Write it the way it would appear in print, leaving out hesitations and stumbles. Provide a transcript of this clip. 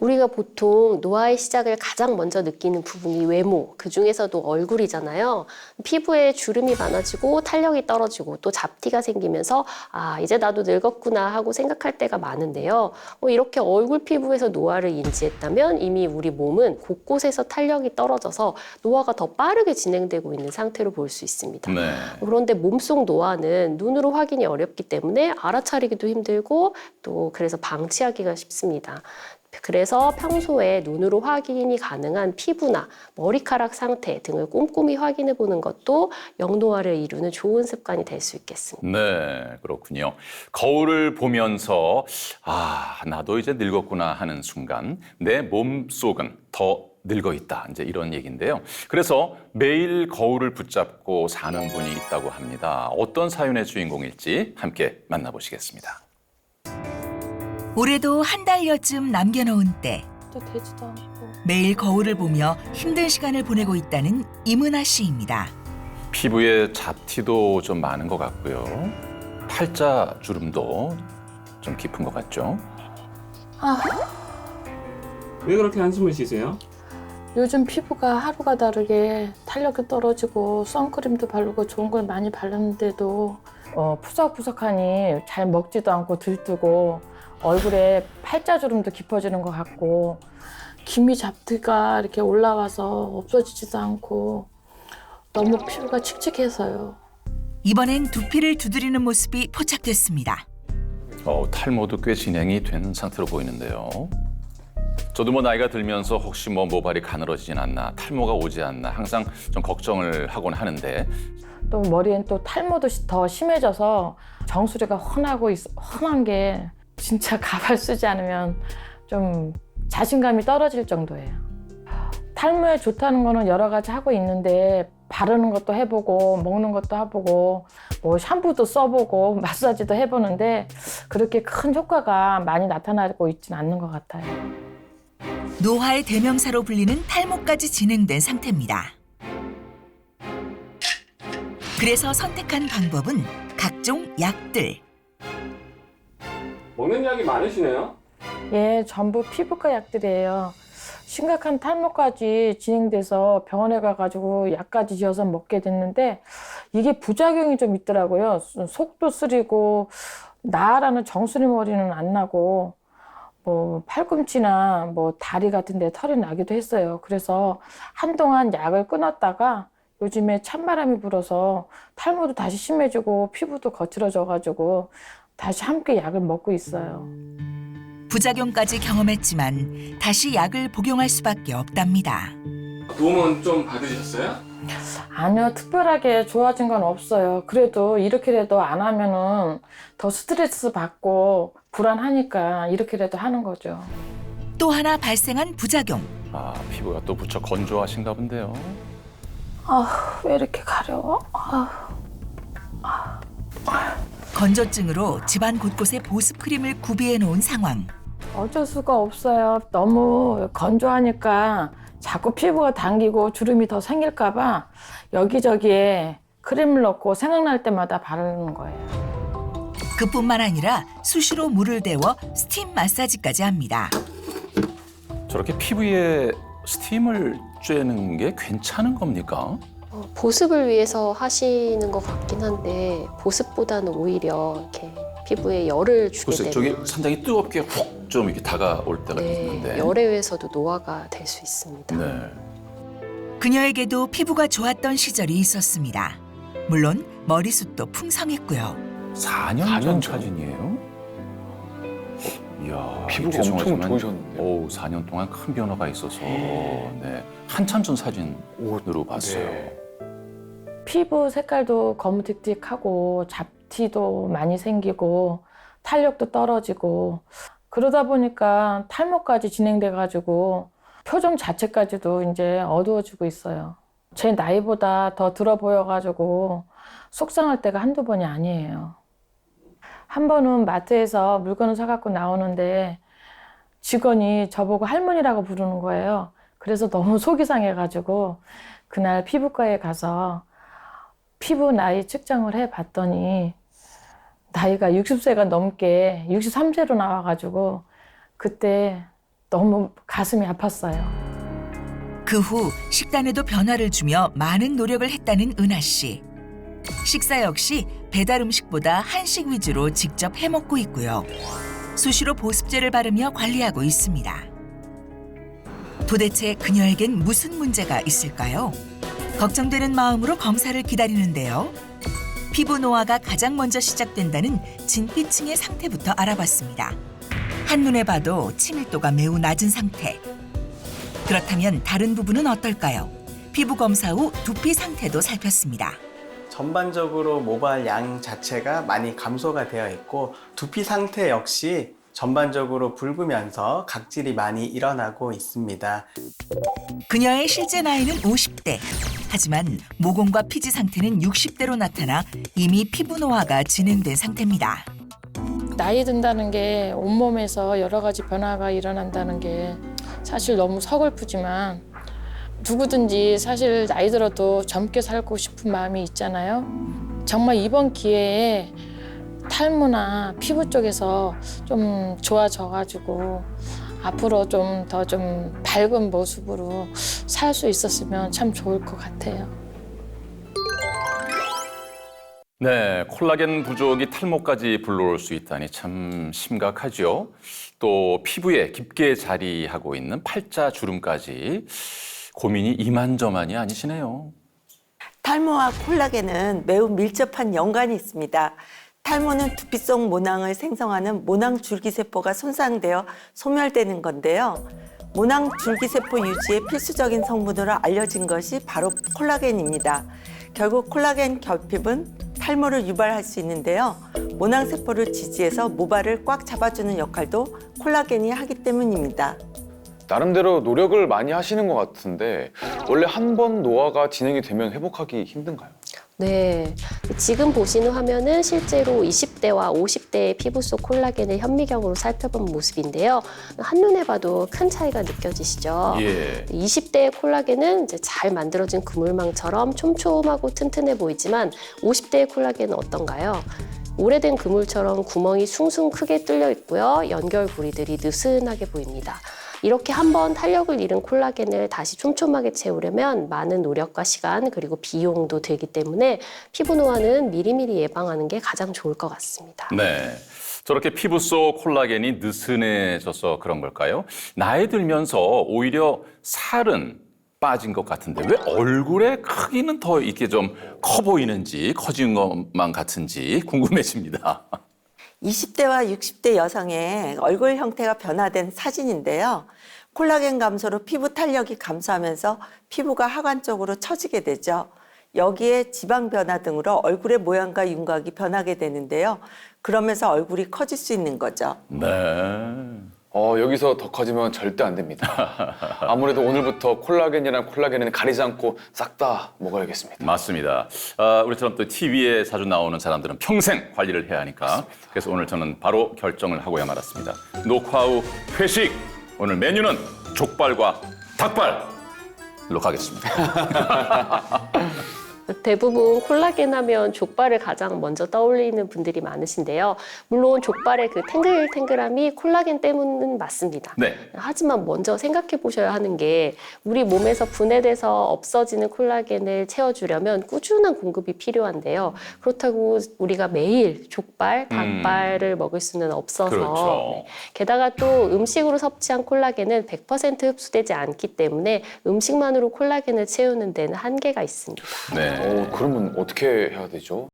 우리가 보통 노화의 시작을 가장 먼저 느끼는 부분이 외모, 그중에서도 얼굴이잖아요. 피부에 주름이 많아지고 탄력이 떨어지고 또 잡티가 생기면서 아, 이제 나도 늙었구나 하고 생각할 때가 많은데요. 이렇게 얼굴 피부에서 노화를 인지했다면 이미 우리 몸은 곳곳에서 탄력이 떨어져서 노화가 더 빠르게 진행되고 있는 상태로 볼 수 있습니다. 네. 그런데 몸속 노화는 눈으로 확인이 어렵기 때문에 알아차리기도 힘들고 또 그래서 방치하기가 쉽습니다. 그래서 평소에 눈으로 확인이 가능한 피부나 머리카락 상태 등을 꼼꼼히 확인해 보는 것도 영노화를 이루는 좋은 습관이 될 수 있겠습니다. 네, 그렇군요. 거울을 보면서 아, 나도 이제 늙었구나 하는 순간 내 몸속은 더 늙어 있다. 이제 이런 얘기인데요. 그래서 매일 거울을 붙잡고 사는 분이 있다고 합니다. 어떤 사연의 주인공일지 함께 만나보시겠습니다. 올해도 한 달여쯤 남겨놓은 때 되지도 않고. 매일 거울을 보며 힘든 시간을 보내고 있다는 이문아 씨입니다. 피부에 잡티도 좀 많은 것 같고요. 팔자 주름도 좀 깊은 것 같죠? 왜 그렇게 한숨을 쉬세요? 요즘 피부가 하루가 다르게 탄력이 떨어지고 선크림도 바르고 좋은 걸 많이 바르는데도 푸석푸석하니 잘 먹지도 않고 들뜨고 얼굴에 팔자주름도 깊어지는 것 같고 기미 잡티가 이렇게 올라와서 없어지지도 않고 너무 피부가 칙칙해서요. 이번엔 두피를 두드리는 모습이 포착됐습니다. 탈모도 꽤 진행이 된 상태로 보이는데요. 저도 나이가 들면서 혹시 모발이 가늘어지진 않나, 탈모가 오지 않나 항상 좀 걱정을 하곤 하는데 또 머리엔 또 탈모도 더 심해져서 정수리가 훤한 게 진짜 가발 쓰지 않으면 좀 자신감이 떨어질 정도예요. 탈모에 좋다는 거는 여러 가지 하고 있는데 바르는 것도 해보고 먹는 것도 해보고 뭐 샴푸도 써보고 마사지도 해보는데 그렇게 큰 효과가 많이 나타나고 있지는 않는 것 같아요. 노화의 대명사로 불리는 탈모까지 진행된 상태입니다. 그래서 선택한 방법은 각종 약들. 먹는 약이 많으시네요? 예, 전부 피부과 약들이에요. 심각한 탈모까지 진행돼서 병원에 가가지고 약까지 지어서 먹게 됐는데 이게 부작용이 좀 있더라고요. 속도 쓰리고 나라는 정수리 머리는 안 나고 뭐 팔꿈치나 뭐 다리 같은 데 털이 나기도 했어요. 그래서 한동안 약을 끊었다가 요즘에 찬바람이 불어서 탈모도 다시 심해지고 피부도 거칠어져가지고 다시 함께 약을 먹고 있어요. 부작용까지 경험했지만 다시 약을 복용할 수밖에 없답니다. 도움은 좀 받으셨어요? 아니요, 특별하게 좋아진 건 없어요. 그래도 이렇게라도 안 하면은 더 스트레스 받고 불안하니까 이렇게라도 하는 거죠. 또 하나 발생한 부작용. 아, 피부가 또 부쩍 건조하신가 본데요. 왜 이렇게 가려워? 건조증으로 집안 곳곳에 보습 크림을 구비해 놓은 상황. 어쩔 수가 없어요. 너무 건조하니까 자꾸 피부가 당기고 주름이 더 생길까 봐 여기저기에 크림을 넣고 생각날 때마다 바르는 거예요. 그뿐만 아니라 수시로 물을 데워 스팀 마사지까지 합니다. 저렇게 피부에 스팀을 쬐는 게 괜찮은 겁니까? 보습을 위해서 하시는 것 같긴 한데 보습보다는 오히려 이렇게 피부에 열을 주게 글쎄, 되는 저기 상당히 뜨겁게 훅 좀 이렇게 다가올 때가 네, 있는데. 열에 의해서도 노화가 될 수 있습니다. 네. 그녀에게도 피부가 좋았던 시절이 있었습니다. 물론 머리숱도 풍성했고요. 4년 전 전? 사진이에요? 이야, 피부가 엄청 죄송하지만, 좋으셨는데요. 4년 동안 큰 변화가 있어서 네, 한참 전 사진으로 봤어요. 네. 피부 색깔도 검은틱틱하고 잡티도 많이 생기고 탄력도 떨어지고 그러다 보니까 탈모까지 진행돼가지고 표정 자체까지도 이제 어두워지고 있어요. 제 나이보다 더 들어 보여가지고 속상할 때가 한두 번이 아니에요. 한 번은 마트에서 물건을 사갖고 나오는데 직원이 저보고 할머니라고 부르는 거예요. 그래서 너무 속이 상해가지고 그날 피부과에 가서 피부 나이 측정을 해봤더니 나이가 60세가 넘게 63세로 나와가지고 그때 너무 가슴이 아팠어요. 그 후 식단에도 변화를 주며 많은 노력을 했다는 은하 씨. 식사 역시 배달 음식보다 한식 위주로 직접 해먹고 있고요. 수시로 보습제를 바르며 관리하고 있습니다. 도대체 그녀에겐 무슨 문제가 있을까요? 걱정되는 마음으로 검사를 기다리는데요. 피부 노화가 가장 먼저 시작된다는 진피층의 상태부터 알아봤습니다. 한눈에 봐도 친밀도가 매우 낮은 상태. 그렇다면 다른 부분은 어떨까요? 피부 검사 후 두피 상태도 살폈습니다. 전반적으로 모발 양 자체가 많이 감소가 되어 있고 두피 상태 역시 전반적으로 붉으면서 각질이 많이 일어나고 있습니다. 그녀의 실제 나이는 50대. 하지만 모공과 피지 상태는 60대로 나타나 이미 피부 노화가 진행된 상태입니다. 나이 든다는 게 온몸에서 여러 가지 변화가 일어난다는 게 사실 너무 서글프지만 누구든지 사실 나이 들어도 젊게 살고 싶은 마음이 있잖아요. 정말 이번 기회에 탈모나 피부 쪽에서 좀 좋아져가지고 앞으로 좀 더 좀 밝은 모습으로 살 수 있었으면 참 좋을 것 같아요. 네, 콜라겐 부족이 탈모까지 불러올 수 있다니 참 심각하죠. 또 피부에 깊게 자리하고 있는 팔자 주름까지 고민이 이만저만이 아니시네요. 탈모와 콜라겐은 매우 밀접한 연관이 있습니다. 탈모는 두피 속 모낭을 생성하는 모낭 줄기세포가 손상되어 소멸되는 건데요. 모낭 줄기세포 유지에 필수적인 성분으로 알려진 것이 바로 콜라겐입니다. 결국 콜라겐 결핍은 탈모를 유발할 수 있는데요. 모낭세포를 지지해서 모발을 꽉 잡아주는 역할도 콜라겐이 하기 때문입니다. 나름대로 노력을 많이 하시는 것 같은데 원래 한 번 노화가 진행이 되면 회복하기 힘든가요? 네, 지금 보시는 화면은 실제로 20대와 50대의 피부 속 콜라겐을 현미경으로 살펴본 모습인데요. 한눈에 봐도 큰 차이가 느껴지시죠? 예. 20대의 콜라겐은 이제 잘 만들어진 그물망처럼 촘촘하고 튼튼해 보이지만 50대의 콜라겐은 어떤가요? 오래된 그물처럼 구멍이 숭숭 크게 뚫려 있고요. 연결 부리들이 느슨하게 보입니다. 이렇게 한번 탄력을 잃은 콜라겐을 다시 촘촘하게 채우려면 많은 노력과 시간 그리고 비용도 들기 때문에 피부 노화는 미리미리 예방하는 게 가장 좋을 것 같습니다. 네. 저렇게 피부 속 콜라겐이 느슨해져서 그런 걸까요? 나이 들면서 오히려 살은 빠진 것 같은데 왜 얼굴의 크기는 더 이렇게 좀 커 보이는지 커진 것만 같은지 궁금해집니다. 20대와 60대 여성의 얼굴 형태가 변화된 사진인데요. 콜라겐 감소로 피부 탄력이 감소하면서 피부가 하관적으로 처지게 되죠. 여기에 지방 변화 등으로 얼굴의 모양과 윤곽이 변하게 되는데요. 그러면서 얼굴이 커질 수 있는 거죠. 네. 여기서 더 커지면 절대 안 됩니다. 아무래도 오늘부터 콜라겐이랑 콜라겐은 가리지 않고 싹 다 먹어야겠습니다. 맞습니다. 우리처럼 또 TV에 자주 나오는 사람들은 평생 관리를 해야 하니까 그래서 오늘 저는 바로 결정을 하고야 말았습니다. 녹화 후 회식! 오늘 메뉴는 족발과 닭발로 가겠습니다. 대부분 콜라겐 하면 족발을 가장 먼저 떠올리는 분들이 많으신데요. 물론 족발의 그 탱글탱글함이 콜라겐 때문은 맞습니다. 네. 하지만 먼저 생각해 보셔야 하는 게 우리 몸에서 분해돼서 없어지는 콜라겐을 채워주려면 꾸준한 공급이 필요한데요. 그렇다고 우리가 매일 족발, 닭발을 먹을 수는 없어서 그렇죠. 네. 게다가 또 음식으로 섭취한 콜라겐은 100% 흡수되지 않기 때문에 음식만으로 콜라겐을 채우는 데는 한계가 있습니다. 네. 그러면 어떻게 해야 되죠?